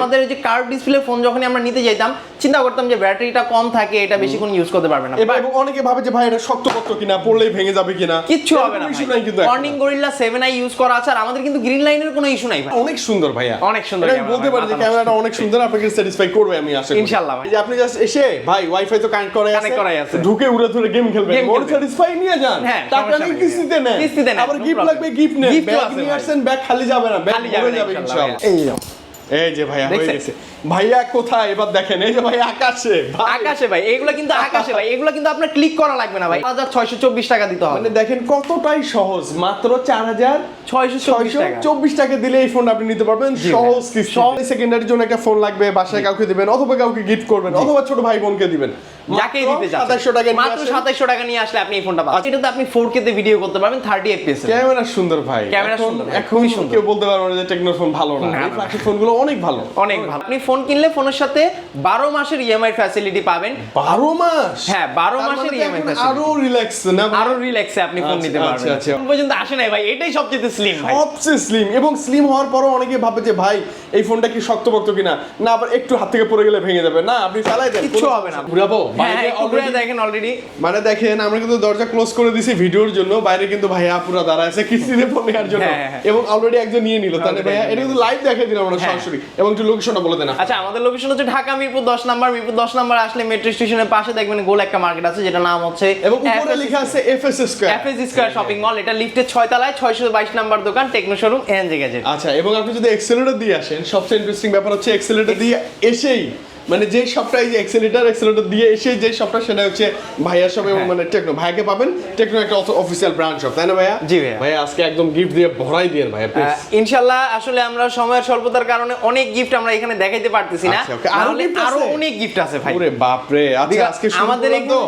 আমাদের এই যে কার্ভ ডিসপ্লে ফোন যখন আমরা নিতে যাইতাম চিন্তা করতাম যে ব্যাটারিটা কম থাকে, এটা বেশিক্ষণ ইউজ করতে পারবে না। এবং অনেকে ভাবে যে ভাই এটা শক্তপোক্ত কিনা, পড়লেই ভেঙে যাবে কিনা, কিচ্ছু হবে না। ইস্যু নাই কিন্তু কর্নিং গরিল্লা 7i ইউজ করা আছে, আর আমাদের কিন্তু গ্রিন লাইনের কোনো ইস্যু নাই ভাই। অনেক সুন্দর ভাইয়া, অনেক সুন্দর। আমি বলতে পারি যে ক্যামেরাটা অনেক সুন্দর, আপনাকে স্যাটিসফাই করবে আমি আশা করি ইনশাআল্লাহ ভাই। যে আপনি জাস্ট এসে ভাই ওয়াইফাই তো কানেক্ট করাই আছে, ঢুকে উড়ে ধরে গেম খেলবেন, মোর স্যাটিসফাই নিয়ে যান, টাকা নেই কিস্তিতে নেন, আবার গিফট লাগবে গিফট নেন, ব্যাগ নিয়ে আসেন, ব্যাগ খালি যাবে না, ব্যাগ ভরে যাবে ইনশাআল্লাহ। এই যে ভাইয়া হয়ে গেছে। ভাইয়া কোথায় এবার দেখেন, এই যে ভাই আকাশে, আকাশে ভাই, এগুলো কিন্তু আকাশে ভাই, এগুলো কিন্তু আপনার ক্লিক করা লাগবে না ভাই। 4624 টাকা দিতে হবে। মানে দেখেন কতটাই সহজ, মাত্র 4624 টাকা দিলে এই ফোন আপনি নিতে পারবেন সহজ কিস্তি। সেকেন্ডারির জন্য একটা ফোন লাগবে, বাসায় কাউকে দিবেন অথবা কাউকে গিফট করবেন অথবা ছোট ভাই বোনকে দিবেন, যাকেই দিতে চান 2700 টাকা, মাত্র 2700 টাকা নিয়ে আসলে আপনি এই ফোনটা পাচ্ছেন। এটাতে আপনি 4K তে ভিডিও করতে পারবেন 30 fps। ক্যামেরা সুন্দর ভাই, ক্যামেরা সুন্দর, এখন কেউ বলতে পারবে না যে টেকনো ফোন ভালো না, এই ফ্ল্যাগশিপ ফোনগুলো অনেক ভালো, অনেক ভালো। আপনি ফোন কিনলে ফোনের সাথে 12 মাসের ইএমআই ফ্যাসিলিটি পাবেন। 12 মাস? হ্যাঁ 12 মাসের ইএমআই ফ্যাসিলিটি। আরো রিল্যাক্স না, আরো রিল্যাক্সে আপনি ফোন নিতে পারবেন। আচ্ছা এখন পর্যন্ত আসে নাই ভাই, এটাই সবচেয়ে স্লিম ভাই, সবচেয়ে স্লিম। এবং স্লিম হওয়ার পরও অনেকে ভাবে যে ভাই এই ফোনটা কি শক্তপোক্ত কিনা, না আবার একটু হাত থেকে পড়ে গেলে ভেঙে যাবে, না আপনি চালাই দেন, কিছু হবে না। ঘুরাবো বাইরে অলরেডি দেখেন, অলরেডি মানে দেখেন আমরা কিন্তু দরজা ক্লোজ করে দিছি ভিডিওর জন্য, বাইরে কিন্তু ভাইয়া পুরো দাঁড়ায় আছে কিস্তিতে ফোন নেওয়ার জন্য, এবং অলরেডি একজন নিয়ে নিল। তাহলে ভাইয়া এটা কিন্তু লাইভ দেখাই দিলাম আমরা সরাসরি, এবং একটু লোকেশনটা বলে দেন। আচ্ছা, আমাদের লোকেশন হচ্ছে ঢাকা মিরপুর 10 নাম্বার। মিরপুর 10 নাম্বার আসলে মেট্রো স্টেশনের পাশে দেখবেন গোল একটা মার্কেট আছে, যেটা নাম হচ্ছে, এবং উপরে লেখা আছে এফএস স্কয়ার শপিং মল। এটা লিফটের 6 তলায় 622 নাম্বার দোকান, টেকনো শোরুম এনজে গ্যাজেট। আচ্ছা, এবং আপনি যদি এক্সেলেটর দিয়ে আসেন, সবচেয়ে ইন্টারেস্টিং ব্যাপার হচ্ছে এক্সেলেটর দিয়ে এসেই, মানে যে শপটা এই যে এক্সেলেটর দিয়ে এসে যে শপটা, সেটা হচ্ছে ভাইয়ার শপ, এবং মানে টেকনো ভাইকে পাবেন, টেকনো একটা অফিসিয়াল ব্রাঞ্চ শপ, তাই না ভাইয়া? জি ভাইয়া। ভাইয়া আজকে একদম গিফট দিয়ে ভরাই দিয়েন ভাইয়া প্লিজ। ইনশাআল্লাহ। আসলে আমরা সময়ের স্বল্পতার কারণে অনেক গিফট আমরা এখানে দেখাইতে পারতেছি না, আরো অনেক গিফট আছে ভাই। ওরে বাপ রে। আচ্ছা, আজকে আমাদের তো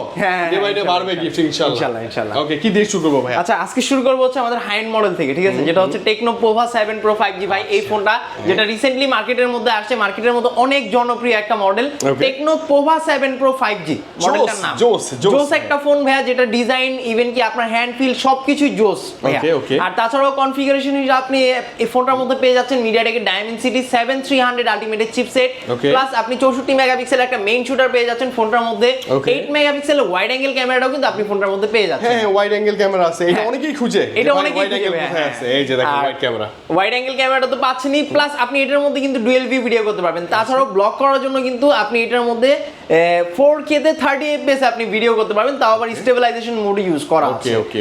যে ভাইটা বাড়বে গিফট ইনশাআল্লাহ। ওকে, কি দিয়ে শুরু করব ভাই? আচ্ছা, আজকে শুরু করব হচ্ছে আমাদের হাই এন্ড মডেল থেকে, ঠিক আছে, যেটা হচ্ছে টেকনো পোভা 7 Pro 5G ভাই। এই ফোনটা যেটা রিসেন্টলি মার্কেটের মধ্যে আসছে, মার্কেটের মধ্যে অনেক জনপ্রিয় একটা model, techno Pova 7 Pro 5G মডেলটার নাম। জোস একটা ফোন ভাইয়া, যেটা ডিজাইন ইভেন কি আপনার হ্যান্ড ফিল সবকিছু জোস ভাইয়া। আর তাছাড়াও কনফিগারেশন হিসেবে আপনি এই ফোনটার মধ্যে পেয়ে যাচ্ছেন মিডিয়াটেকের ডায়মেনসিটি 7300 আলটিমেটের চিপসেট, প্লাস আপনি 64 মেগাপিক্সেল একটা মেইন শুটার পেয়ে যাচ্ছেন ফোনটার মধ্যে। 8 মেগাপিক্সেল ওয়াইড অ্যাঙ্গেল ক্যামেরাটাও কিন্তু আপনি ফোনটার মধ্যে পেয়ে যাচ্ছেন। হ্যাঁ, ওয়াইড অ্যাঙ্গেল ক্যামেরা আছে, এটা অনেকেই খুঁজে, এটা অনেকেই খুঁজে আছে। এই যে দেখেন ওয়াইড ক্যামেরা, ওয়াইড অ্যাঙ্গেল ক্যামেরাটা তো পাচ্ছেনই, প্লাস আপনি এটার মধ্যে কিন্তু ডুয়াল ভিউ ভিডিও করতে পারবেন। তাছাড়াও ব্লক করার জন্য কিন্তু আপনি এটার মধ্যে 4K তে 30 fps আপনি ভিডিও করতে পারবেন, তাও আবার স্টেবিলাইজেশন মোড ইউজ করা আছে। ওকে,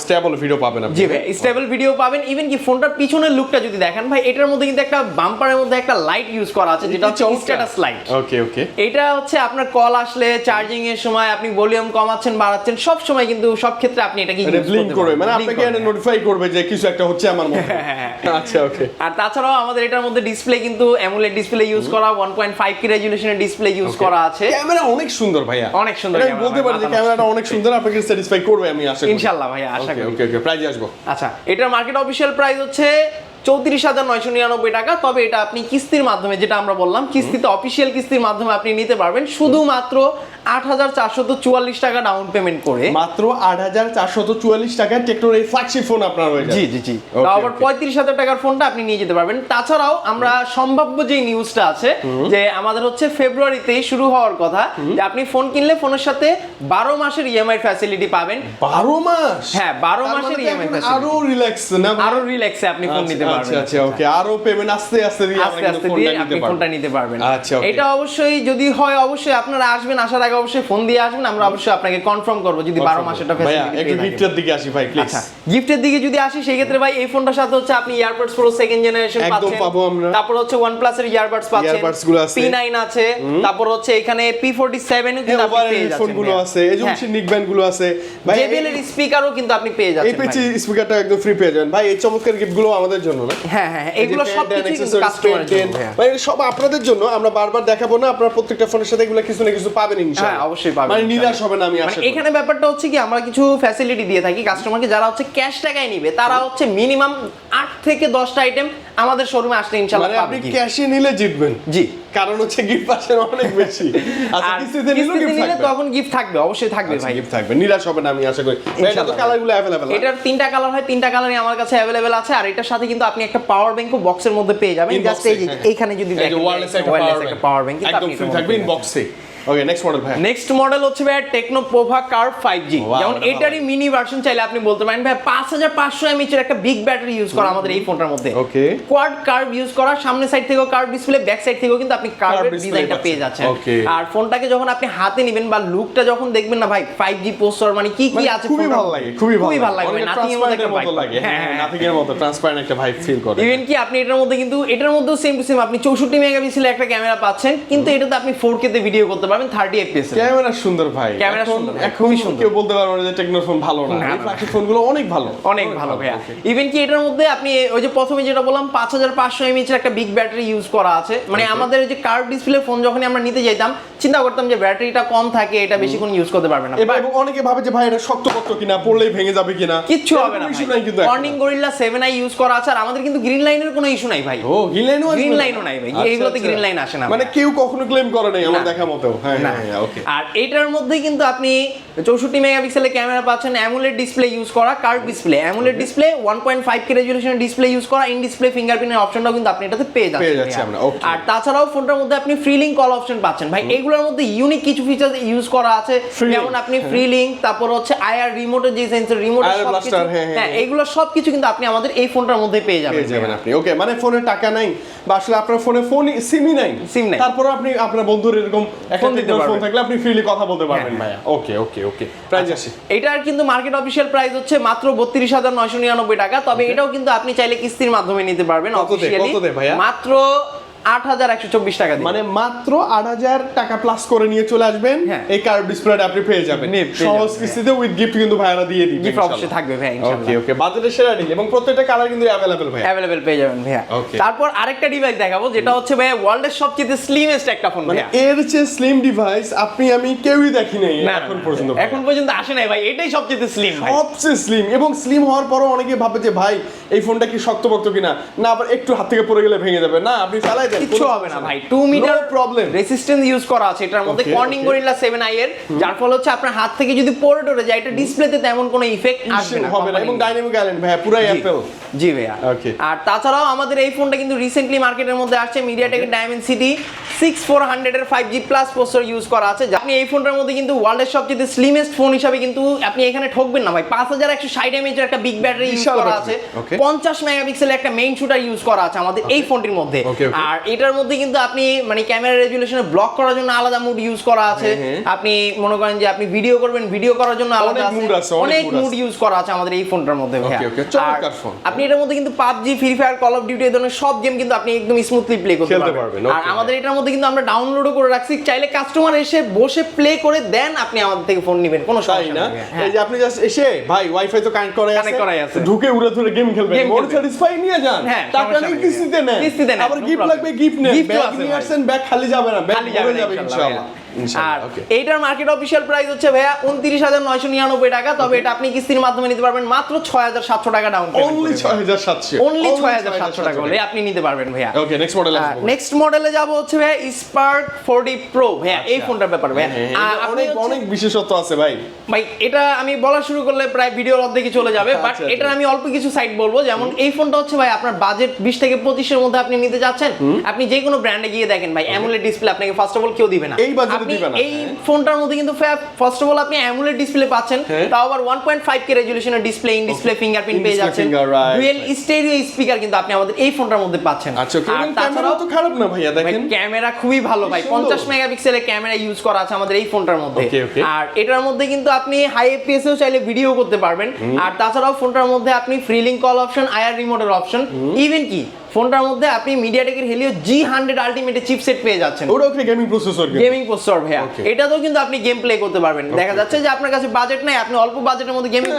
স্টেবল ভিডিও পাবেন আপনি। জি ভাই, স্টেবল ভিডিও পাবেন। ইভেন কি ফোনটার পিছনের লুকটা যদি দেখেন ভাই, এটার মধ্যে কিন্তু একটা বাম্পারের মধ্যে একটা লাইট ইউজ করা আছে, যেটা হচ্ছে স্ট্যাটাস লাইট। ওকে, এটা হচ্ছে আপনার কল আসলে, চার্জিং এর সময় আপনি ভলিউম কমাচ্ছেন বাড়াচ্ছেন, সব সময় কিন্তু সব ক্ষেত্রে আপনি এটা কি ব্লিঙ্ক করবে, মানে আপনাকে এটা নোটিফাই করবে যে কিছু একটা হচ্ছে আমার মধ্যে। আচ্ছা, ওকে। আর তাছাড়াও আমাদের এটার মধ্যে ডিসপ্লে কিন্তু অ্যামোলেড ডিসপ্লে ইউজ করা, 1.5K রেজোলিউশনের ডিসপ্লে ইউজ করা আছে। ক্যামেরা অনেক সুন্দর ভাইয়া, অনেক সুন্দর। আমি বলতে পারি যে ক্যামেরাটা অনেক সুন্দর, আপনাকে স্যাটিসফাই করবে আমি আশা করি ইনশাআল্লাহ ভাইয়া, আশা করি। ওকে, প্রাইজে আসবো। আচ্ছা, এটার মার্কেট অফিশিয়াল প্রাইস হচ্ছে 34,999 টাকা। তবে এটা আপনি কিস্তির মাধ্যমে, যেটা আমরা বললাম কিস্তিতে, অফিশিয়াল কিস্তির মাধ্যমে আপনি নিতে পারবেন শুধুমাত্র 8,444 টাকা ডাউন পেমেন্ট করে। মাত্র 8,444 টাকায় টেকনোর এই ফ্ল্যাগশিপ ফোন আপনার হয়ে যাবে। জি। আবার 35,000 টাকার ফোনটা আপনি নিয়ে যেতে পারবেন। তাছাড়াও আমরা সম্ভাব্য যে নিউজটা আছে, যে আমাদের হচ্ছে ফেব্রুয়ারিতেই শুরু হওয়ার কথা, যে আপনি ফোন কিনলে ফোনের সাথে 12 মাসের ইএমআই ফ্যাসিলিটি পাবেন। 12 মাস? হ্যাঁ, 12 মাসের ইএমআই ফ্যাসিলিটি। আরো রিল্যাক্স না? আরো রিল্যাক্সে আপনি ফোন নিতে পারবেন। আচ্ছা, ওকে। আরো পেমেন্ট আস্তে আস্তে দিয়ে আপনি ফোনটা নিতে পারবেন। আচ্ছা, এটা অবশ্যই যদি হয়, অবশ্যই আপনারা আসবেন, আসার আগে অবশ্যই ফোন দিয়ে আসবেন, আমরা অবশ্যই আপনাকে কনফার্ম করব যদি 12 মাসেরটা ফ্যাসিলিটি। ভাই একটু গিফটের দিকে আসি ভাই প্লিজ। আচ্ছা, গিফটের দিকে যদি আসি, সেই ক্ষেত্রে ভাই এই ফোনটার সাথে হচ্ছে আপনি ইয়ারবাডস প্রো 2nd জেনারেশন পাচ্ছেন, একদম পাবো আমরা। তারপর হচ্ছে OnePlus এর ইয়ারবাডস পাচ্ছেন, ইয়ারবাডস গুলো আছে, P9 আছে, তারপর হচ্ছে এখানে P47 কিন্তু আপনি পেয়ে যাচ্ছেন, ফোনগুলো আছে, এই যে নিক ব্যান্ড গুলো আছে ভাই, JBL এর স্পিকারও কিন্তু আপনি পেয়ে যাচ্ছেন। এই পেছি স্পিকারটা একদম ফ্রি পেয়ে যাবেন ভাই। এই চমৎকার গিফটগুলো আমাদের জন্য না? হ্যাঁ, এগুলো সবকিছু কিন্তু কাস্টমারের জন্য ভাই, সব আপনাদের জন্য। আমরা বারবার দেখাবো না, আপনারা প্রত্যেকটা ফোনের সাথে এগুলো কিছু না কিছু পাবেন ইনশাআল্লাহ। হ্যাঁ, অবশ্যই পাবেন, মানে নিরাশ হবে না আমি আশা করি। এখানে ব্যাপারটা হচ্ছে কি, আমরা কিছু ফ্যাসিলিটি দিয়ে থাকি কাস্টমারকে, যারা হচ্ছে ক্যাশ টাকায় নিবে, তারা হচ্ছে মিনিমাম 8 থেকে 10টা আইটেম আমাদের শোরুমে আসলে ইনশাআল্লাহ মানে আপনি ক্যাশে নিলে জিতবেন। জি, কারণ হচ্ছে গিফট পাচ্ছেন অনেক বেশি। আচ্ছা কিস্তিতে নিলে তখন গিফট থাকবে, অবশ্যই থাকবে ভাই, গিফট থাকবে, নিরাশ হবে না আমি আশা করি। এটা তো কালারগুলো अवेलेबल, এটার 3টা কালার হয়, 3টা কালারই আমার কাছে अवेलेबल আছে। আর এটার সাথে কিন্তু আপনি একটা পাওয়ার ব্যাংকও বক্সের মধ্যে পেয়ে যাবেন। জাস্ট এই যে এইখানে যদি দেখেন ওয়্যারলেস একটা পাওয়ার ব্যাংক একদম ফ্রি থাকবে ইন বক্সে। ওকে নেক্সট মডেল ভাই। নেক্সট মডেল হচ্ছে ভাই টেকনো পোভা কার্ভ 5G। যেমন এটারই মিনি ভার্সন চাইলে আপনি বলতে পারেন ভাই 5500 mAh এর একটা বিগ ব্যাটারি ইউজ করা আমাদের এই ফোনটার মধ্যে। ওকে কোয়াড কার্ভ ইউজ করা, সামনের সাইড থেকেও কার্ভ ডিসপ্লে, ব্যাক সাইড থেকেও কিন্তু আপনি কার্ভের ডিজাইনটা পেয়ে যাচ্ছেন। আর ফোনটাকে যখন আপনি হাতে নেবেন বা লুকটা যখন দেখবেন না ভাই 5G প্রসেসর মানে কি কি আছে খুবই ভালো লাগে, খুবই ভালো লাগে, নাথিং এর মতো একটা ভাইব লাগে। হ্যাঁ নাথিং এর মতো ট্রান্সপারেন্ট একটা ভাইব ফিল করে। ইভেন কি আপনি এটার মধ্যে কিন্তু এটার মধ্যেও সেম টু সেম আপনি 64 মেগাপিক্সেলের একটা ক্যামেরা পাচ্ছেন, কিন্তু এটাতে আপনি 4K তে ভিডিও করতে পারবেন 30 fps। ক্যামেরা সুন্দর ভাই, ক্যামেরা সুন্দর, খুবই সুন্দর। কেউ বলতে পারবে না যে টেকনো ফোন ভালো না, এই ফ্ল্যাগশিপ ফোনগুলো অনেক ভালো, অনেক ভালো ভাইয়া। ইভেন কি এটার মধ্যে আপনি ওই যে প্রথমে যেটা বললাম 5500 mAh এর একটা বিগ ব্যাটারি ইউজ করা আছে। মানে আমাদের যে কার্ভ ডিসপ্লে ফোন যখন আমরা নিতে যাইতাম চিন্তা করতাম যে ব্যাটারিটা কম থাকে, এটা বেশিক্ষণ ইউজ করতে পারবে না। এবং অনেকে ভাবে যে ভাই এটা শক্তপোক্ত কিনা, পড়লেই ভেঙে যাবে কিনা, কিচ্ছু হবে না। কর্নিং গরিল্লা 7i ইউজ করা আছে। আর আমাদের কিন্তু গ্রিন লাইনের কোনো ইস্যু নাই ভাই। ও গ্রিন লাইনও নাই ভাই, এইগুলোতে গ্রিন লাইন আসে না, মানে কেউ কখনো ক্লেম করে নাই আমার দেখা মতো। হ্যাঁ হ্যাঁ ওকে। আর এটার মধ্যে কিন্তু আপনি 64 মেগাপিক্সেলের ক্যামেরা পাচ্ছেন, অ্যামোলেড ডিসপ্লে ইউজ করা, curve display, AMOLED display 1.5K রেজোলিউশনের ডিসপ্লে ইউজ করা, ইন ডিসপ্লে ফিঙ্গারপ্রিন্টের অপশনটাও কিন্তু আপনি এটাতে পেয়ে যাচ্ছেন আমরা। আর তাছাড়াও ফোনটার মধ্যে আপনি ফ্রি লিংক কল অপশন পাচ্ছেন ভাই। এগুলোর মধ্যে ইউনিক কিছু ফিচার ইউজ করা আছে, যেমন আপনি ফ্রি লিংক, তারপর হচ্ছে আইআর রিমোটের যে সেন্সর রিমোটের সবকিছু, হ্যাঁ এগুলো সবকিছু কিন্তু আপনি আমাদের এই ফোনটার মধ্যে পেয়ে যাবেন আপনি। ওকে মানে ফোনে টাকা নাই বা আসলে আপনার ফোনে সিমই নাই, তারপর আপনি আপনার বন্ধুর এরকম একটা ফোন থাকলে আপনি ফ্রিলি কথা বলতে পারবেন ভাইয়া। ওকে ওকে ওকে। প্রাইস আছে এটার কিন্তু মার্কেট অফিশিয়াল প্রাইস হচ্ছে মাত্র 32999 টাকা। তবে এটাও কিন্তু আপনি চাইলে কিস্তির মাধ্যমে নিতে পারবেন অফিশিয়ালি মাত্র 8124 টাকা দিয়ে। মানে মাত্র 8000 টাকা প্লাস করে নিয়ে চলে আসবেন, এই কার্ভ ডিসপ্লেটা আপনি পেয়ে যাবেন সহজ কিস্তিতে উইথ গিফট কিন্তু ভাইরা দিয়ে দিবেন, গিফট অবশ্যই থাকবে ভাই ইনশাআল্লাহ। ওকে ওকে বাজেটের সেরা ডিল এবং প্রত্যেকটা কালার কিন্তু अवेलेबल ভাই, अवेलेबल পেয়ে যাবেন ভাইয়া। তারপর আরেকটা ডিভাইস দেখাবো যেটা হচ্ছে ভাইয়া ওয়ার্ল্ডের সবচেয়ে স্লিমেস্ট একটা ফোন ভাইয়া। এর চেয়ে স্লিম ডিভাইস আমি কেউই দেখি নাই এখন পর্যন্ত আসে নাই ভাই, এটাই সবচেয়ে স্লিম ভাই, সবচেয়ে স্লিম। এবং স্লিম হওয়ার পরও অনেকে ভাবে যে ভাই এই ফোনটা কি শক্তপোক্ত কিনা, না আবার একটু হাত থেকে পড়ে গেলে ভেঙে যাবে, না আপনি চালাই দেন কিছু হবে না ভাই। 2 মিটার প্রবলেম রেসিস্ট্যান্স ইউজ করা আছে এটার মধ্যে কর্নিং গরিল্লা 7i এর, যার ফলে হচ্ছে আপনার হাত থেকে যদি পড়ে যায় এটা ডিসপ্লেতে তেমন কোনো ইফেক্ট আসবে না হবে না। এবং ডাইনামিক আইল্যান্ড ভাই পুরো অ্যাপেল। জি ভাইয়া। ওকে। আর তাছাড়াও আমাদের এই ফোনটা কিন্তু রিসেন্টলি মার্কেটের মধ্যে আসছে, মিডিয়াটেকের ডায়মেনসিটি 6400 এর 5G প্লাস প্রসেসর ইউজ করা আছে। আপনি এই ফোনটার মধ্যে কিন্তু ওয়ার্ল্ডের সবচেয়ে স্লিমেস্ট ফোন হিসেবে কিন্তু আপনি এখানে ঠকবেন না ভাই। 5160 mAh এর একটা বিগ ব্যাটারি ইউজ করা আছে, 50 মেগাপিক্সেলের একটা মেইন শুটার ইউজ করা আছে আমাদের এই ফোনটির মধ্যে। আর এটার মধ্যে কিন্তু আপনি মানে ক্যামেরা রেজুলেশনে ব্লক করার জন্য আলাদা মুড ইউজ করা আছে। আপনি মনে করেন যে আপনি ভিডিও করবেন, ভিডিও করার জন্য আলাদা আছে, অনেক মুড ইউজ করা আছে আমাদের এই ফোনটার মধ্যে ভাইয়া। আপনি এটার মধ্যে কিন্তু PUBG, free fire, call of duty এই ধরনের সব গেম কিন্তু আপনি একদম স্মুথলি প্লে করতে পারবেন। আর আমাদের এটার মধ্যে কিন্তু আমরা ডাউনলোডও করে রাখছি, চাইলে কাস্টমার এসে বসে প্লে করে দেন আপনি আমাদের থেকে ফোন নেবেন, কোনো সমস্যা না। এই যে আপনি জাস্ট এসে ভাই ওয়াইফাই তো কানেক্ট করাই আছে, ঢুকে উড়ে ধরে গেম খেলবেন, মোর স্যাটিসফাই নিয়ে যান, টাকা নিয়ে কিস্তিতে নেন, আবার গিফট লাগবে গিফট নেন, ব্যাগ নিয়ে আসেন, ব্যাগ খালি যাবে না, ব্যাগ ভরে যাবে ইনশাআল্লাহ। আর এইটার মার্কেট অফিশিয়াল প্রাইস হচ্ছে ভাইয়া 29999 টাকা। তবে এটা আপনি কিস্তির মাধ্যমে নিতে পারবেন মাত্র 6700 টাকা ডাউন পেমেন্ট, অনলি 6700 টাকা হলে আপনি নিতে পারবেন ভাইয়া। ওকে নেক্সট মডেলে আসবো। নেক্সট মডেলে যাব হচ্ছে ভাইয়া স্পার্ক 4D প্রো ভাইয়া। এই ফোনটার ব্যাপারে ভাইয়া অনেক বিশেষত্ব আছে ভাই। এটা আমি বলা শুরু করলে প্রায় ভিডিওর অর্ধেকই চলে যাবে, বাট এটার আমি অল্প কিছু সাইড বলবো। যেমন এই ফোনটা হচ্ছে ভাই আপনার বাজেট 20 থেকে 25 এর মধ্যে আপনি নিতে যাচ্ছেন, আপনি যে কোনো ব্র্যান্ডে গিয়ে দেখেন ভাই অ্যামোলেড ডিসপ্লে আপনাকে ফার্স্ট অফ অল কেউ দিবে না। এই ফোনটার মধ্যে কিন্তু ফার্স্ট অফ অল আপনি অ্যামোলেড ডিসপ্লে পাচ্ছেন, তাও আবার 1.5K রেজোলিউশনের ডিসপ্লে, ইন ডিসপ্লে ফিঙ্গারপ্রিন্ট পেয়ে যাচ্ছেন, ডুয়াল স্টেরিও স্পিকার কিন্তু আপনি আমাদের এই ফোনটার মধ্যে পাচ্ছেন। আচ্ছা ক্যামেরা তো খারাপ না ভাইয়া, দেখেন ক্যামেরা খুবই ভালো ভাই, 50 মেগাপিক্সেলের ক্যামেরা ইউজ করা আছে আমাদের এই ফোনটার মধ্যে। আর এটার মধ্যে কিন্তু আপনি হাই এফপিএস এও চাইলে ভিডিও করতে পারবেন। আর তাছাড়াও ফোনটার মধ্যে আপনি free link call option, IR রিমোটের অপশন, ইভেন কি ফোনটার মধ্যে আপনি মিডিয়াটেকের হেলিও G100 আলটিমেট চিপসেট পেয়ে যাচ্ছেন। ওটা কি গেমিং প্রসেসর ভাইয়া। এটাতেও কিন্তু আপনি গেম প্লে করতে পারবেন। দেখা যাচ্ছে যে আপনার কাছে বাজেট নাই, আপনি অল্প বাজেটের মধ্যে গেমিং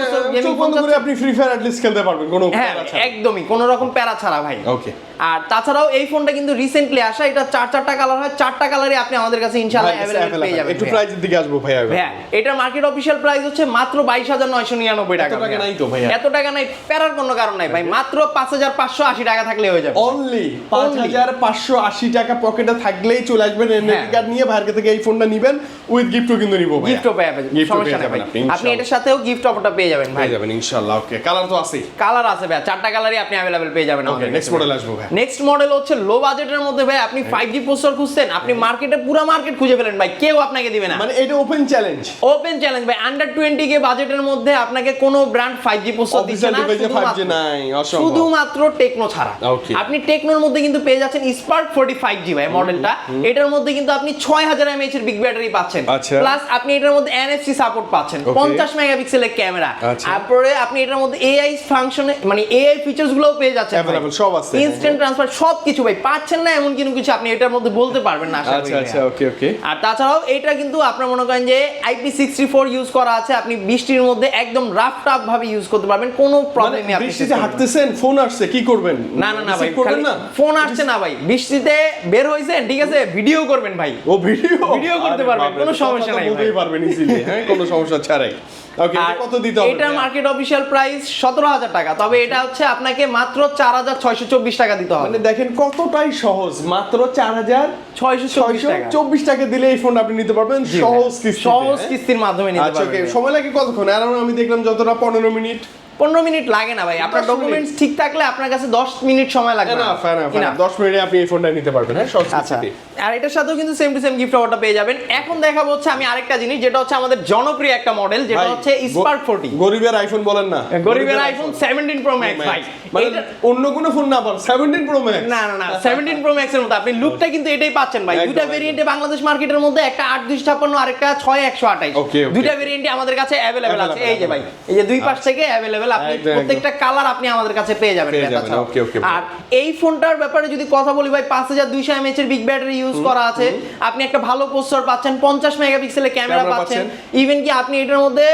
ফোন করে আপনি ফ্রি ফায়ার অ্যাট লিস্ট খেলতে পারবেন, কোনো প্যারা ছাড়া। একদমই কোনো রকম প্যারা ছাড়া ভাই। ওকে আর তাছাড়াও এই ফোনটা কিন্তু রিসেন্টলি আসা, এটা চারটা কালার হয়, চারটা কালারই আপনি আমাদের কাছে ইনশাআল্লাহ अवेलेबल পেয়ে যাবেন। একটু প্রাইসের দিকে আসবো ভাইয়া। হ্যাঁ, এটা মার্কেট অফিশিয়াল প্রাইস হচ্ছে মাত্র 22,999 টাকা। এত টাকা নাই তো ভাইয়া? এত টাকা নাই, প্যারার কোনো কারণ নাই ভাই, মাত্র 5,580 টাকা থাকলে হয়ে যাবে। অনলি 5,580 টাকা পকেটে থাকলেই চলে আসবেন, এনএফটি কার্ড নিয়ে ভাইয়ের থেকে এই ফোনটা নেবেন, উইথ গিফটও কিন্তু নিব ভাই। গিফটও পেয়ে যাবেন, সমস্যা নাই ভাই, আপনি এটার সাথেও গিফট অফারটা পেয়ে যাবেন ভাই। পেয়ে যাবেন ইনশাআল্লাহ। ওকে, কালার তো আছে? কালার আছে ভাই, চারটা কালারই আপনি अवेलेबल পেয়ে যাবেন। ওকে, নেক্সট মডেল আসবো ভাই। নেক্সট মডেল হচ্ছে লো বাজেটের মধ্যে ভাই, আপনি 5G প্রসেসর খুঁজছেন, আপনি মার্কেটে পুরো মার্কেট খুঁজে পেলেন ভাই, কেউ আপনাকে দিবে না। মানে এটা ওপেন চ্যালেঞ্জ? ওপেন চ্যালেঞ্জ ভাই, আন্ডার 20K বাজেটের মধ্যে আপনাকে কোনো ব্র্যান্ড 5G প্রসেসর দিচ্ছে না, শুধুমাত্র টেকনো ছাড়া। আপনি টেকনোর মধ্যে কিন্তু পেয়ে যাচ্ছেন স্পার্ক 45G ভাই মডেলটা, এটার মধ্যে কিন্তু আপনি 6000 mAh এর বিগ ব্যাটারি পাচ্ছেন, প্লাস আপনি এটার মধ্যে NFC সাপোর্ট পাচ্ছেন, 50 মেগাপিক্সেলের ক্যামেরা, তারপরে আপনি এটার মধ্যে AI ফাংশনে মানে AI ফিচারস গুলোও পেয়ে যাচ্ছেন, अवेलेबल সব আছে, ইনস্ট্যান্ট ট্রান্সফার সবকিছু ভাই পাচ্ছেন না এমন কিছু আপনি এটার মধ্যে বলতে পারবেন না। আচ্ছা, ওকে। আর তাছাড়াও এটা কিন্তু আপনারা মনে করেন যে IP64 ইউজ করা আছে, আপনি বৃষ্টির মধ্যে একদম রাফ টাফ ভাবে ইউজ করতে পারবেন, কোনো প্রবলেমই আপনি বৃষ্টিতে হাঁটতেছেন, ফোন আসছে, কি করবেন? না ভাই, করবেন না, ফোন আসছে না ভাই, বৃষ্টিতে বের হইছেন, ঠিক আছে, ভিডিও করবেন ভাই, ও ভিডিও করতে পারবেন, কোনো সমস্যা নাই, বলতেই পারবেন ইজিলি, হ্যাঁ, কোনো সমস্যা ছাড়াই। ওকে, এটা কত দিতে হবে? এটা মার্কেট অফিশিয়াল প্রাইস 17,000 টাকা, তবে এটা হচ্ছে আপনাকে মাত্র 4,624 টাকা দিতে হবে। মানে দেখেন কতটাই সহজ, মাত্র 4,624 টাকা দিলে এই ফোন আপনি নিতে পারবেন সহজ কিস্তির মাধ্যমে নিতে পারবেন। আচ্ছা, সময় লাগে কতক্ষণ? আমি দেখলাম যতটা 15 মিনিট। 15 মিনিট লাগে না ভাই, আপনার ডকুমেন্টস ঠিক থাকলে আপনার কাছে 10 মিনিট সময় লাগবে না। 10 মিনিটে আপনি এই ফোনটা নিতে পারবেন। হ্যাঁ, আচ্ছা, আর এটার সাথেও কিন্তু সেম টু সেম গিফট অফারটা পেয়ে যাবেন। এখন দেখাবো হচ্ছে আমি আরেকটা জিনিস, যেটা হচ্ছে আমাদের জনপ্রিয় একটা মডেল, যেটা হচ্ছে স্পার্ক 40। গরিবের আইফোন বলেন না, গরিবের আইফোন 17 প্রো ম্যাক্স ভাই, মানে অন্য কোনো ফোন না, আবার 17 প্রো ম্যাক্স। না 17 প্রো ম্যাক্স এর মতো আপনি লুকটা কিন্তু এটাই পাচ্ছেন ভাই। দুইটা ভেরিয়েন্টে বাংলাদেশ মার্কেটের মধ্যে, একটা 8256 আর একটা 6128, দুইটা ভেরিয়েন্টে আমাদের কাছে अवेलेबल আছে। এই যে ভাই, এই যে দুই পাশ থেকে अवेलेबल, আপনি প্রত্যেকটা কালার আপনি আমাদের কাছে পেয়ে যাবেন। আর এই ফোনটার ব্যাপারে যদি কথা বলি ভাই, 5200 mAh এর বিগ ব্যাটারি ইউজ করা আছে, আপনি একটা ভালো প্রসেসর পাচ্ছেন, 50 মেগাপিক্সেলের ক্যামেরা পাচ্ছেন, ইভেন কি আপনি এটার মধ্যে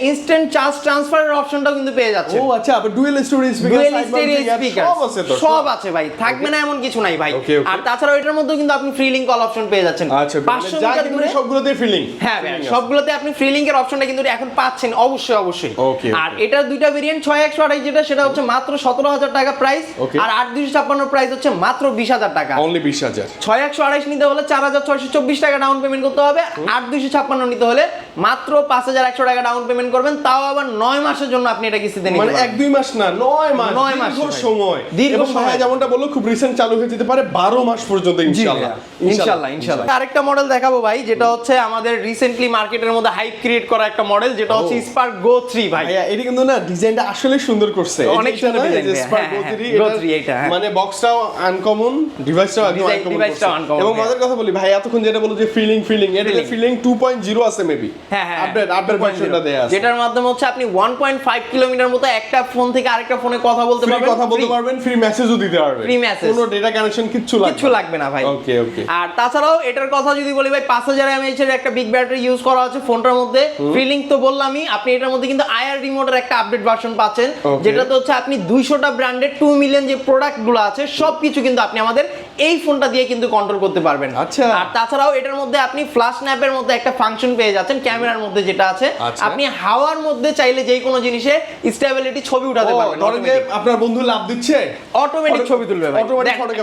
ইনস্ট্যান্ট চার্জ ট্রান্সফারের অপশনটাও কিন্তু পেয়ে যাচ্ছেন। ও আচ্ছা, আবার ডুয়াল স্টোরেজ স্পিকার সব আছে ভাই, থাকবে না এমন কিছু নাই ভাই। আর তাছাড়াও এটার মধ্যে কিন্তু আপনি ফ্রি লিংক কল অপশন পেয়ে যাচ্ছেন। 500 মিটার দূরে সবগুলোতে ফ্রি লিংক। হ্যাঁ ভাই, সবগুলোতে আপনি ফ্রি লিংকের অপশনটা কিন্তু এখন পাচ্ছেন অবশ্যই। আর এটা দুইটা ভেরিয়েন্ট, 6128 যেটা, সেটা হচ্ছে মাত্র 17,000 টাকা প্রাইস, আর 8256 প্রাইস হচ্ছে মাত্র 20,000 টাকা। অনলি 20,000। 6128 নিতে হলে 4,624 টাকা ডাউন পেমেন্ট করতে হবে, 8256 নিতে হলে মাত্র 5,100 টাকা ডাউন পেমেন্ট করবেন, তাও আবার 9 মাসের জন্য আপনি এটা কিস্তিতে নিতে পারবেন। মানে 1-2 মাস না, 9 মাস, দীর্ঘ সময়। এবং ভাই যেমনটা বললো, খুব রিসেন্ট চালু হয়ে যেতে পারে 12 মাস পর্যন্ত ইনশাআল্লাহ। আরেকটা মডেল দেখাবো ভাই, যেটা হচ্ছে আমাদের রিসেন্টলি মার্কেটের মধ্যে হাইপ ক্রিয়েট করা একটা মডেল, যেটা হচ্ছে স্পার্ক গো 3 ভাই। এটা কিন্তু না ডিজাইনটা আসলে সুন্দর করছে, অনেক সুন্দর ডিজাইন। স্পার্ক গো 3 এটা মানে বক্সটাও আনকমন, ডিভাইসটাও একদম আনকমন। এবং মজার কথা বলি ভাই, এতক্ষণ যেটা বলো যে ফিলিং এটা ফিলিং 2.0 আছে মেবি। হ্যাঁ, আপডেট ভার্সনটা দেয়া আছে, যেটার মাধ্যমে হচ্ছে আপনি 1.5 কিলোমিটার মতো একটা ফোন থেকে আরেকটা ফোনে কথা বলতে পারবেন, ফ্রি মেসেজও দিতে পারবেন, কোনো ডেটা কানেকশন কিচ্ছু লাগবে না ভাই। ওকে। আর তাছাড়াও এটার কথা যদি বলি ভাই, 5000 mAh এর একটা বিগ ব্যাটারি ইউজ করা আছে ফোনটার মধ্যে, ফ্রি লিংক তো বললামই, আপনি এটার মধ্যে কিন্তু আইআর রিমোটের একটা আপডেট ভার্সন পাচ্ছেন, যেটাতে হচ্ছে আপনি 200টা ব্র্যান্ডের 2 মিলিয়ন যে প্রোডাক্টগুলো আছে সবকিছু কিন্তু আপনি আমাদের এই ফোনটা দিয়ে কিন্তু কন্ট্রোল করতে পারবেন। আচ্ছা, আর তাছাড়াও এটার মধ্যে আপনি ফ্ল্যাশ স্ন্যাপের মধ্যে একটা ফাংশন পেয়ে যাচ্ছেন, ক্যামেরার মধ্যে যেটা আছে, আপনি হাওয়ার মধ্যে চাইলে যেই কোনো জিনিসে স্টেবিলিটি ছবি উঠাতে পারবেন। ধরেন যে আপনার বন্ধু লাভ দিচ্ছে, অটোমেটিক ছবি তুলবে ভাই।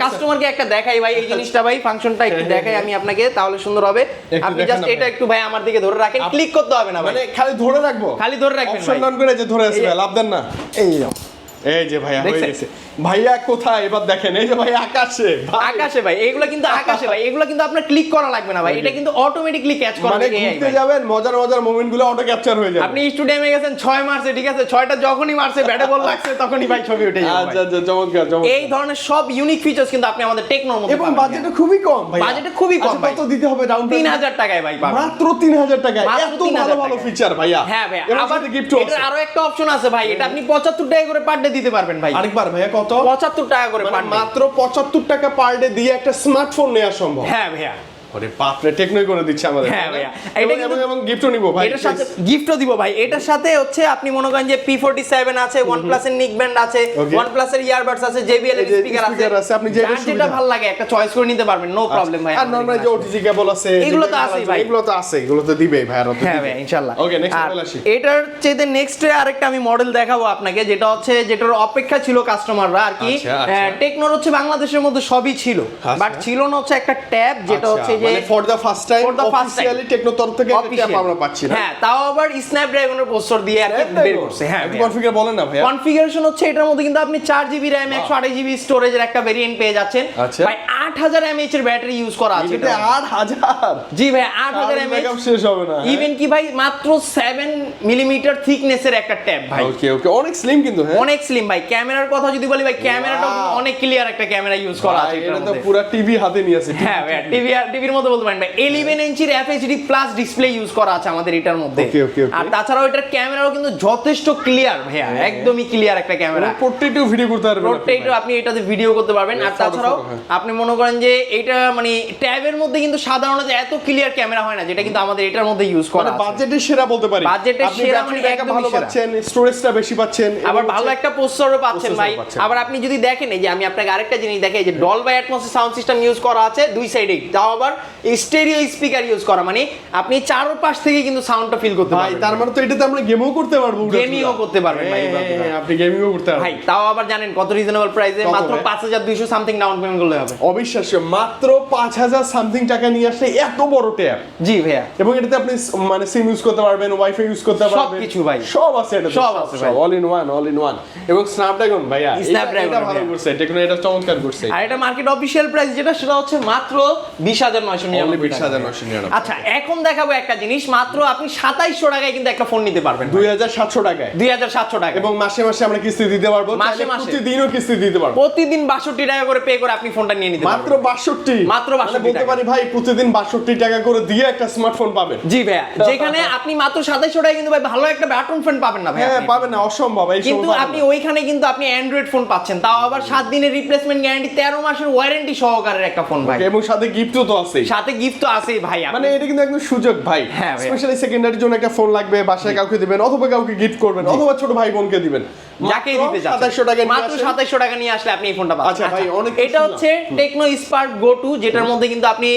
কাস্টমারকে একটা দেখাই ভাই, এই জিনিসটা ভাই, ফাংশনটা একটু দেখাই আমি আপনাকে, তাহলে সুন্দর হবে। আপনি জাস্ট এটা একটু ভাই আমার দিকে ধরে রাখেন, ক্লিক করতে হবে না ভাই, মানে খালি ধরে রাখবো, খালি ধরে রাখবেন ভাই, অপশন অন করে যে ধরে আছে ভাই, লাভ দেন না। এই যে ভাইয়া হয়ে গেছে। ভাইয়া কোথায় এবার দেখেন, এই যে ভাই আকাশে ভাই, এগুলো কিন্তু আকাশে ভাই, এগুলো কিন্তু আপনার ক্লিক করা লাগবে না ভাই, এটা কিন্তু অটোমেটিকলি ক্যাচ করে। মানে ঘুরতে যাবেন, মজার মোমেন্টগুলো অটো ক্যাপচার হয়ে যাবে। আপনি স্টুডিয়ামে গেছেন, 6 মারছে, ঠিক আছে, 6টা যখনই মারছে ব্যাটে বল লাগছে তখনই ভাই ছবি উঠে যাবে। আচ্ছা, চমৎকার। এই ধরনের সব ইউনিক ফিচারস কিন্তু আপনি আমাদের টেকনোর মধ্যে এবং বাজেটটা খুবই কম ভাই, ভাই। কত দিতে হবে ডাউন পেমেন্ট? 3000 টাকায় ভাই পাবেন, মাত্র 3000 টাকায়, এত ভালো ফিচার ভাইয়া। হ্যাঁ ভাই, আবার এটার আরো একটা অপশন আছে ভাই, এটা আপনি 75 টাকা করে পার ডে দিতে পারবেন ভাই। আরেকবার ভাইয়া কত? 75 টাকা করে পার ডে, মাত্র 75 টাকা পার ডে দিয়ে একটা স্মার্টফোন নেওয়া সম্ভব। হ্যাঁ ভাইয়া, ওরে বাপ রে, টেকনোই করে দিচ্ছে আমাদের। হ্যাঁ ভাইয়া, এবং গিফটও নিব ভাই, এটার সাথে গিফটও দিব ভাই। এটার সাথে হচ্ছে আপনি মনে করেন যে P47 আছে, OnePlus এর নিক ব্যান্ড আছে, OnePlus এর ইয়ারবাডস আছে, JBL এর স্পিকার আছে, আপনি যেটা ভালো লাগে একটা চয়েস করে নিতে পারবেন, নো প্রবলেম ভাই। আর নরমাল যে OTG কেবল আছে, এগুলো তো আছে ভাই, এগুলো তো আছে, এগুলো তো দিবেই ভাই। আর হ্যাঁ ভাই ইনশাআল্লাহ। ওকে, নেক্সট মডেল আসি। এটার চেয়ে নেক্সট আরেকটা আমি মডেল দেখাবো আপনাকে, যেটা হচ্ছে যেটার অপেক্ষা ছিল কাস্টমাররা আর কি। টেকনোর হচ্ছে বাংলাদেশের মধ্যে সবই ছিল, বাট ছিল না হচ্ছে একটা ট্যাব, যেটা হচ্ছে যে for the first time officially Tecno তরফ থেকে একটা ট্যাব আমরা পাচ্ছি না। হ্যাঁ, তাও আবার স্ন্যাপড্রাগনের প্রসেসর দিয়ে আর কি বের করছে। হ্যাঁ, কনফিগার বলেন না ভাই। কনফিগারেশন হচ্ছে এটার মধ্যে কিন্তু আপনি 4GB RAM 128GB স্টোরেজের একটা ভেরিয়েন্ট পেয়ে যাচ্ছেন ভাই। 8000 mAh এর ব্যাটারি ইউজ করা আছে। এটা 8000? জি ভাই, 8000 mAh শেষ হবে না। ইভেন কি ভাই মাত্র 7 মিলিমিটার থিকনেসের একটা ট্যাব ভাই। ওকে ওকে, অনেক স্লিম কিন্তু। হ্যাঁ, অনেক স্লিম ভাই। ক্যামেরার কথা যদি বলি ভাই, ক্যামেরাটা অনেক ক্লিয়ার একটা ক্যামেরা ইউজ করা আছে। এটা তো পুরো টিভি হাতে নিয়ে আছে। হ্যাঁ ভাই, টিভির মতো বলতে পারেন ভাই। 11 ইঞ্চির FHD প্লাস ডিসপ্লে ইউজ করা আছে আমাদের এটার মধ্যে। আর তাছাড়াও এটার ক্যামেরাও কিন্তু যথেষ্ট ক্লিয়ার ভাইয়া, একদমই ক্লিয়ার একটা ক্যামেরা। পোর্ট্রেটও ভিডিও করতে পারবেন, পোর্ট্রেটও আপনি এটাতে ভিডিও করতে পারবেন। আর তাছাড়াও আপনি মনে করেন যে এটা মানে ট্যাবের মধ্যে কিন্তু সাধারণত এত ক্লিয়ার ক্যামেরা হয় না, যেটা কিন্তু আমাদের এটার মধ্যে ইউজ করা আছে। বাজেটের সেরা বলতে পারি। বাজেটের সেরা মানে একদম ভালো পাচ্ছেন, স্টোরেজটা বেশি পাচ্ছেন, আবার ভালো একটা প্রসেসরও পাচ্ছেন ভাই। আবার আপনি যদি দেখেন এই যে আমি আপনাকে আরেকটা জিনিস দেখাই, যে ডলবাই অ্যাটমস সাউন্ড সিস্টেম ইউজ করা আছে দুই সাইডে, তাও আবার স্টেরিও স্পিকার ইউজ করা, মানে আপনি চারপাশ থেকে কিন্তু সাউন্ডটা ফিল করতে পারবেন। তার মানে তো এটাতে আমরা গেমও করতে পারবো, গেমিংও করতে পারবেন ভাই। আপনি গেমিংও করতে পারবেন ভাই, তাও আবার জানেন কত রিজনেবল প্রাইসে, মাত্র 5200 সামথিং ডাউন পেমেন্ট করলে হবে। অবিশ্বাস্য, মাত্র 5000 সামথিং টাকা নিয়ে আসলে এত বড় ট্যাব। জি ভাইয়া, এবং এটাতে আপনি মানে সিম ইউজ করতে পারবেন, ওয়াইফাই ইউজ করতে পারবেন, সবকিছু ভাই, সব আছে এটাতে, সব আছে ভাই, অল ইন ওয়ান। এবং স্ন্যাপড্রাগন ভাইয়া, এটা ভালো করছে, টেকনো এটা চমৎকার করছে। আর এটা মার্কেট অফিশিয়াল প্রাইস যেটা, সেটা হচ্ছে মাত্র 20999। আচ্ছা, এখন দেখাবো একটা জিনিস, মাত্র আপনি 2700 টাকায় কিন্তু একটা ফোন নিতে পারবেন, 2700 টাকায়, 2700 টাকা। এবং মাসে মাসে আমরা কিস্তি দিতে পারবো, মাসে মাসে প্রতিদিনও কিস্তি দিতে পারবো, প্রতিদিন 62 টাকা করে পে করে আপনি ফোনটা নিয়ে নিতে পারবেন। মাত্র 62, মাত্র 62 বলতে পারি ভাই প্রতিদিন 62 টাকা করে দিয়ে একটা স্মার্টফোন পাবেন। জি ভাইয়া, যেখানে আপনি মাত্র 2700 টাকায় কিন্তু ভাই ভালো একটা বাটন ফোন পাবেন না ভাই। হ্যাঁ, পাবেন না, অসম্ভব। কিন্তু আপনি ওইখানে কিন্তু আপনি অ্যান্ড্রয়েড ফোন পাচ্ছেন, তাও আবার 7 দিনের রিপ্লেসমেন্ট গ্যারান্টি, 13 মাসের ওয়ারেন্টি সহকারে একটা ফোন ভাই। এবং সাথে গিফটও তো আছে, সাথে গিফট তো আছেই ভাই। মানে এটা কিন্তু একদম সুযোগ ভাই। হ্যাঁ, স্পেশালি সেকেন্ডারির জন্য একটা ফোন লাগবে, বাসায় কাউকে দিবেন, অথবা কাউকে গিফট করবেন, অথবা ছোট ভাই বোনকে দিবেন, যাকেই দিতে চান, 2700 টাকা মাত্র 2700 টাকা নিয়ে আসলে আপনি এই ফোনটা পাচ্ছেন। আচ্ছা ভাই, অনেক এটা হচ্ছে টেকনো স্পার্ক গো 2, যেটার মধ্যে কিন্তু আপনি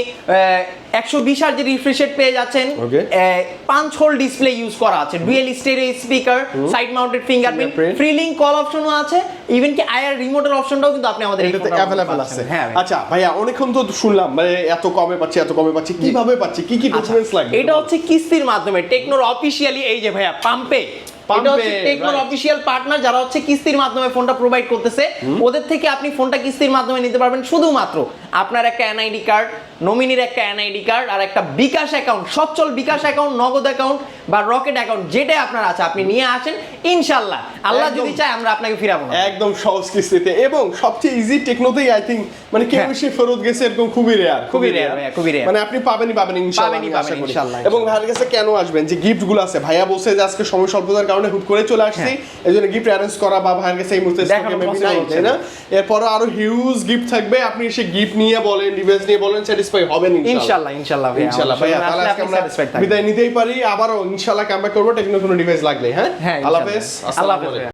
120 Hz রিফ্রেশ রেট পেয়ে যাচ্ছেন, 5 হোল ডিসপ্লে ইউজ করা আছে, dual stereo speaker, side mounted fingerprint, free link call অপশনও আছে, ইভেন কি আইআর রিমোটের অপশনটাও কিন্তু আপনি আমাদের এটাতে अवेलेबल আছে। হ্যাঁ, আচ্ছা ভাইয়া, অনেকক্ষণ তো শুনলাম মানে এত কমে পাচ্ছি, কিভাবে পাচ্ছি, কি কি ডকুমেন্টস লাগবে? এটা হচ্ছে কিস্তির মাধ্যমে টেকনোর অফিশিয়ালি, এই যে ভাইয়া পাম্পে, এটা হচ্ছে টেকনোর অফিশিয়াল পার্টনার, যারা হচ্ছে কিস্তির মাধ্যমে ফোনটা প্রোভাইড করতেছে, ওদের থেকে আপনি ফোনটা কিস্তির মাধ্যমে নিতে পারবেন। শুধুমাত্র আপনার একটা এনআইডি কার্ড, নমিনির একটা এনআইডি কার্ড, আর একটা বিকাশ অ্যাকাউন্ট, সচ্ছল বিকাশ অ্যাকাউন্ট, নগদ অ্যাকাউন্ট বা রকেট অ্যাকাউন্ট, যেটা আপনার আছে আপনি নিয়ে আসেন, ইনশাআল্লাহ আল্লাহ যদি চায় আমরা আপনাকে ফিরাবো না, একদম সহজ কিস্তিতে। এবং সবচেয়ে ইজি টেকনোতেই আই থিংক মানে কেউ এসে ফেরত গেছে এরকম খুবই রেয়ার, খুবই রেয়ার, মানে আপনি পাবেন ইনশাআল্লাহ। এবং ভাইয়ের কাছে কেন আসবেন, যে গিফট গুলো আছে, ভাইয়া বলছে যে আজকে সময় স্বল্পতার কারণে হুট করে চলে আসছি, এইজন্য গিফট অ্যারেঞ্জ করা বা ভাইয়ের কাছে এই মুহূর্তে স্টকে মেবি নাই, তাই না? এরপর আরো হিউজ গিফট থাকবে, আপনি এসে গিফট নিয়ে বলেন, ডিভাইস নিয়ে বলেন, স্যাটিসফাই হবেন ইনশাআল্লাহ ভাইয়া। তাহলে আজকে আমরা বিদায় নিতেই পারি, আবারও ইনশাআল্লাহ কামব্যাক করব টেকনো কোনো ডিভাইস লাগলে। হ্যাঁ, আল্লাহ হাফেজ, আসসালামু আলাইকুম।